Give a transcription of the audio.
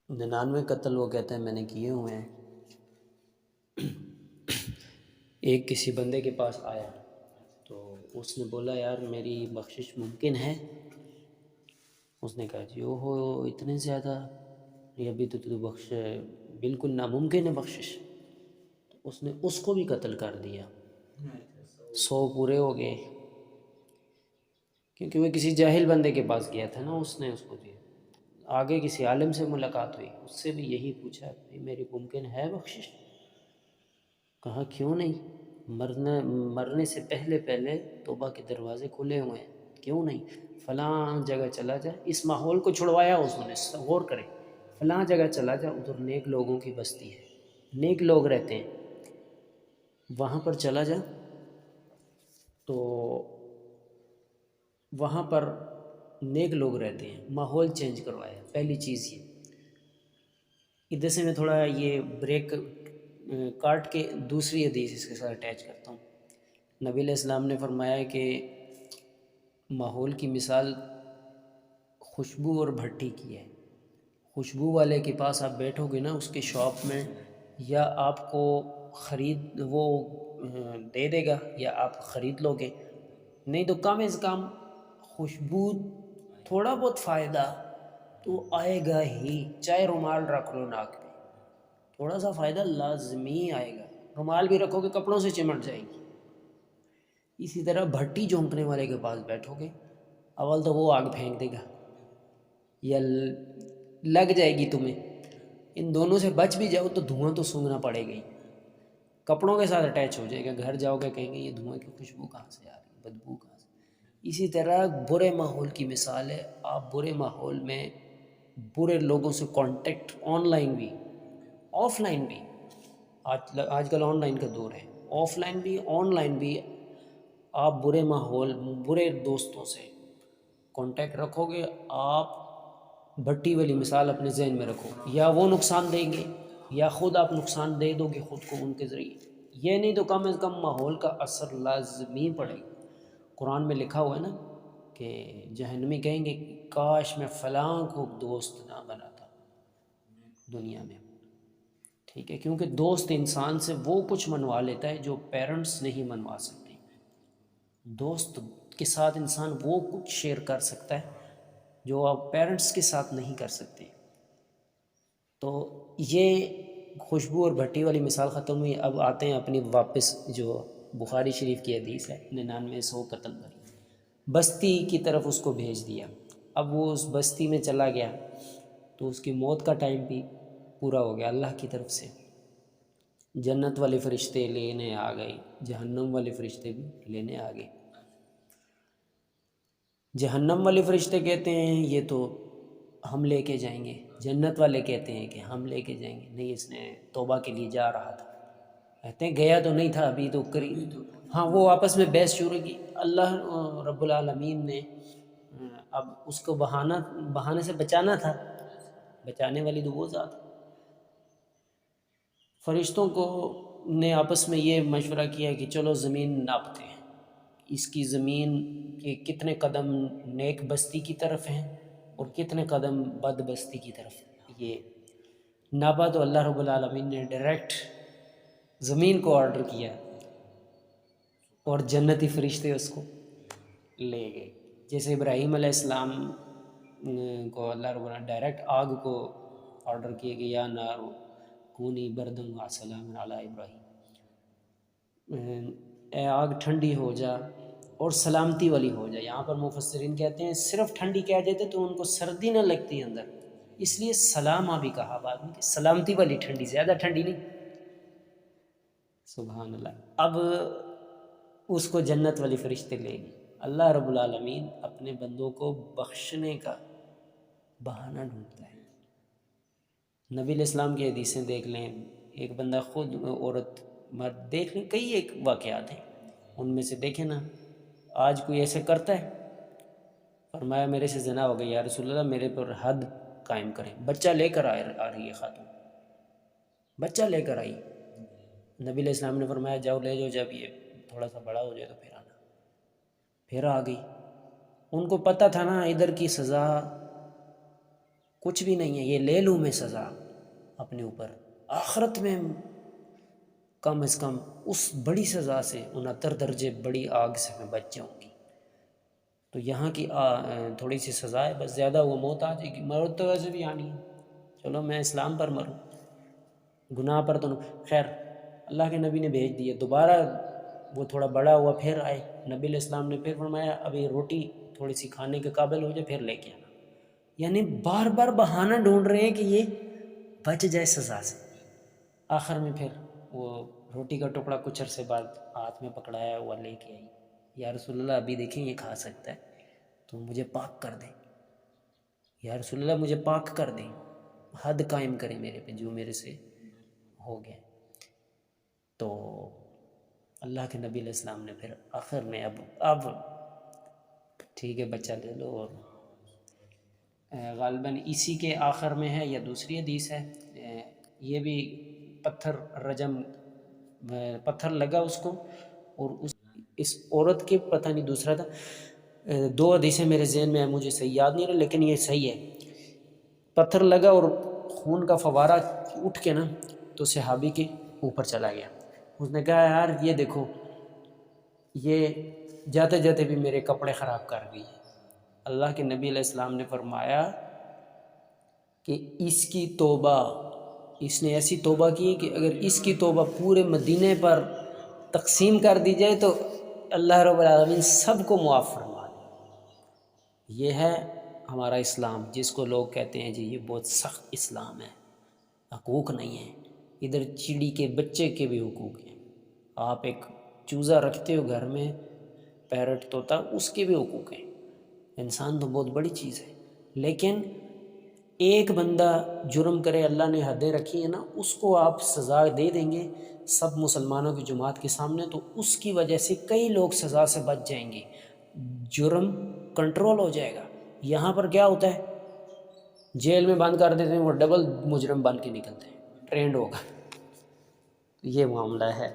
99 قتل وہ کہتے ہیں میں نے کیے ہوئے ہیں۔ ایک کسی بندے کے پاس آیا تو اس نے بولا یار میری بخشش ممکن ہے؟ اس نے کہا جی ہو اتنے زیادہ، یہ ابھی تو بخش بالکل ناممکن ہے بخشش۔ تو اس نے اس کو بھی قتل کر دیا، 100 پورے ہو گئے، کیونکہ وہ کسی جاہل بندے کے پاس گیا تھا نا، اس نے اس کو دیا۔ آگے کسی عالم سے ملاقات ہوئی، اس سے بھی یہی پوچھا بھائی میری ممکن ہے بخشش؟ کہا کیوں نہیں، مرنے سے پہلے پہلے توبہ کے دروازے کھلے ہوئے ہیں، کیوں نہیں؟ فلاں جگہ چلا جا، اس ماحول کو چھڑوایا اس نے، غور کرے، فلاں جگہ چلا جا، ادھر نیک لوگوں کی بستی ہے، نیک لوگ رہتے ہیں، وہاں پر چلا جا تو وہاں پر نیک لوگ رہتے ہیں، ماحول چینج کروایا۔ پہلی چیز یہ، ادھر سے میں تھوڑا یہ بریک کاٹ کے دوسری حدیث اس کے ساتھ اٹیچ کرتا ہوں۔ نبی علیہ السلام نے فرمایا کہ ماحول کی مثال خوشبو اور بھٹی کی ہے۔ خوشبو والے کے پاس آپ بیٹھو گے نا اس کے شاپ میں، یا آپ کو خرید وہ دے دے گا یا آپ خرید لو گے، نہیں تو کم از کم خوشبو تھوڑا بہت فائدہ تو آئے گا ہی، چاہے رومال رکھ لو ناک پہ، تھوڑا سا فائدہ لازمی آئے گا۔ رومال بھی رکھو گے کپڑوں سے چمٹ جائے گی۔ اسی طرح بھٹی جھونکنے والے کے پاس بیٹھو گے، اول تو وہ آگ پھینک دے گا یا لگ جائے گی تمہیں، ان دونوں سے بچ بھی جاؤ تو دھواں تو سونگنا پڑے گا ہی، کپڑوں کے ساتھ اٹیچ ہو جائے گا، گھر جاؤ گے کہیں گے یہ دھواں کی خوشبو کہاں سے آ رہی ہے، بدبو کہاں سے۔ اسی طرح برے ماحول کی مثال ہے، آپ برے ماحول میں برے لوگوں سے کانٹیکٹ، آن لائن بھی آف لائن بھی، آج کل آن لائن کا دور ہے، آف لائن بھی آن لائن بھی آپ برے ماحول برے دوستوں سے کانٹیکٹ رکھو گے، آپ بھٹی والی مثال اپنے ذہن میں رکھو، یا وہ نقصان دیں گے یا خود آپ نقصان دے دو گے خود کو ان کے ذریعے، یہ نہیں تو کم از کم ماحول کا اثر لازمی پڑے گا۔ قرآن میں لکھا ہوا ہے نا کہ جہنمی کہیں گے کاش میں فلاں کو دوست نہ بناتا دنیا میں، ٹھیک ہے، کیونکہ دوست انسان سے وہ کچھ منوا لیتا ہے جو پیرنٹس نہیں منوا سکتے۔ دوست کے ساتھ انسان وہ کچھ شیئر کر سکتا ہے جو آپ پیرنٹس کے ساتھ نہیں کر سکتے۔ تو یہ خوشبو اور بھٹی والی مثال ختم ہوئی، اب آتے ہیں اپنی واپس جو بخاری شریف کی حدیث ہے 99 قتل والی۔ بستی کی طرف اس کو بھیج دیا، اب وہ اس بستی میں چلا گیا تو اس کی موت کا ٹائم بھی پورا ہو گیا، اللہ کی طرف سے جنت والے فرشتے لینے آ گئے، جہنم والے فرشتے بھی لینے آ گئے۔ جہنم والے فرشتے کہتے ہیں یہ تو ہم لے کے جائیں گے، جنت والے کہتے ہیں کہ ہم لے کے جائیں گے، نہیں اس نے توبہ کے لیے جا رہا تھا، کہتے ہیں گیا تو نہیں تھا ابھی تو ہاں وہ آپس میں بحث شروع کی۔ اللہ رب العالمین نے اب اس کو بہانے سے بچانا تھا، بچانے والی تو وہ ذات، فرشتوں کو نے آپس میں یہ مشورہ کیا کہ چلو زمین ناپتے ہیں، اس کی زمین کے کتنے قدم نیک بستی کی طرف ہیں اور کتنے قدم بد بستی کی طرف، یہ ناپا تو اللہ رب العالمین نے ڈائریکٹ زمین کو آرڈر کیا اور جنتی فرشتے اس کو لے گئے، جیسے ابراہیم علیہ السلام کو اللہ رب العالمین ڈائریکٹ آگ کو آرڈر کیا کہ یا نار کونی بردن و سلام علی ابراہیم، اے آگ ٹھنڈی ہو جا اور سلامتی والی ہو جائے۔ یہاں پر مفسرین کہتے ہیں صرف ٹھنڈی کہہ دیتے تو ان کو سردی نہ لگتی اندر، اس لیے سلامہ بھی کہا بعد میں کہ سلامتی والی ٹھنڈی، زیادہ ٹھنڈی نہیں۔ سبحان اللہ۔ اب اس کو جنت والی فرشتے لے گئے۔ اللہ رب العالمین اپنے بندوں کو بخشنے کا بہانہ ڈھونڈتا ہے۔ نبی علیہ السلام کی حدیثیں دیکھ لیں، ایک بندہ خود عورت مرد دیکھ لیں، کئی ایک واقعات ہیں، ان میں سے دیکھیں نا آج کوئی ایسے کرتا ہے، فرمایا میرے سے زنا ہو گئی یا رسول اللہ میرے پر حد قائم کریں، بچہ لے کر آ رہی ہے خاتون، بچہ لے کر آئی، نبی علیہ السلام نے فرمایا جاؤ لے جاؤ، جب یہ تھوڑا سا بڑا ہو جائے تو پھر آنا، پھر آ گئی۔ ان کو پتہ تھا نا ادھر کی سزا کچھ بھی نہیں ہے، یہ لے لوں میں سزا اپنے اوپر، آخرت میں کم از کم اس بڑی سزا سے 69 درجے بڑی آگ سے میں بچ جاؤں گی۔ تو یہاں کی تھوڑی سی سزا ہے، بس زیادہ وہ موت آ جائے گی، موت تو ویسے بھی آنی ہے، چلو میں اسلام پر مروں، گناہ پر تو خیر اللہ کے نبی نے بھیج دیے، دوبارہ وہ تھوڑا بڑا ہوا پھر آئے، نبی علیہ السلام نے پھر فرمایا ابھی روٹی تھوڑی سی کھانے کے قابل ہو جائے پھر لے کے آنا، یعنی بار بار بہانہ ڈھونڈ رہے ہیں کہ یہ بچ جائے سزا سے۔ آخر میں پھر وہ روٹی کا ٹکڑا کچھ عرصے بعد ہاتھ میں پکڑایا ہوا لے کے آئی، یا رسول اللہ ابھی دیکھیں یہ کھا سکتا ہے تو مجھے پاک کر دیں، یا رسول اللہ مجھے پاک کر دیں، حد قائم کریں میرے پہ جو میرے سے ہو گیا۔ تو اللہ کے نبی علیہ السلام نے پھر آخر میں اب ٹھیک ہے بچہ لے لو، اور غالباً اسی کے آخر میں ہے یا دوسری حدیث ہے، یہ بھی پتھر لگا اس کو، اور اس عورت کے پتہ نہیں دوسرا تھا، دو حدیثیں میرے ذہن میں ہیں، مجھے صحیح یاد نہیں رہا لیکن یہ صحیح ہے، پتھر لگا اور خون کا فوارہ اٹھ کے نا تو صحابی کے اوپر چلا گیا، اس نے کہا یار یہ دیکھو یہ جاتے جاتے بھی میرے کپڑے خراب کر گئی ہے۔ اللہ کے نبی علیہ السلام نے فرمایا کہ اس کی توبہ، اس نے ایسی توبہ کی کہ اگر اس کی توبہ پورے مدینے پر تقسیم کر دی جائے تو اللہ رب العالمین سب کو معاف فرما دے۔ یہ ہے ہمارا اسلام، جس کو لوگ کہتے ہیں جی یہ بہت سخت اسلام ہے، حقوق نہیں ہیں، ادھر چڑی کے بچے کے بھی حقوق ہیں، آپ ایک چوزہ رکھتے ہو گھر میں، پیرٹ طوطا، اس کے بھی حقوق ہیں، انسان تو بہت بڑی چیز ہے، لیکن ایک بندہ جرم کرے، اللہ نے حدیں رکھی ہیں نا، اس کو آپ سزا دے دیں گے سب مسلمانوں کی جماعت کے سامنے، تو اس کی وجہ سے کئی لوگ سزا سے بچ جائیں گے، جرم کنٹرول ہو جائے گا۔ یہاں پر کیا ہوتا ہے، جیل میں بند کر دیتے ہیں، وہ ڈبل مجرم بن کے نکلتے ہیں، ٹرینڈ ہوگا، یہ معاملہ ہے۔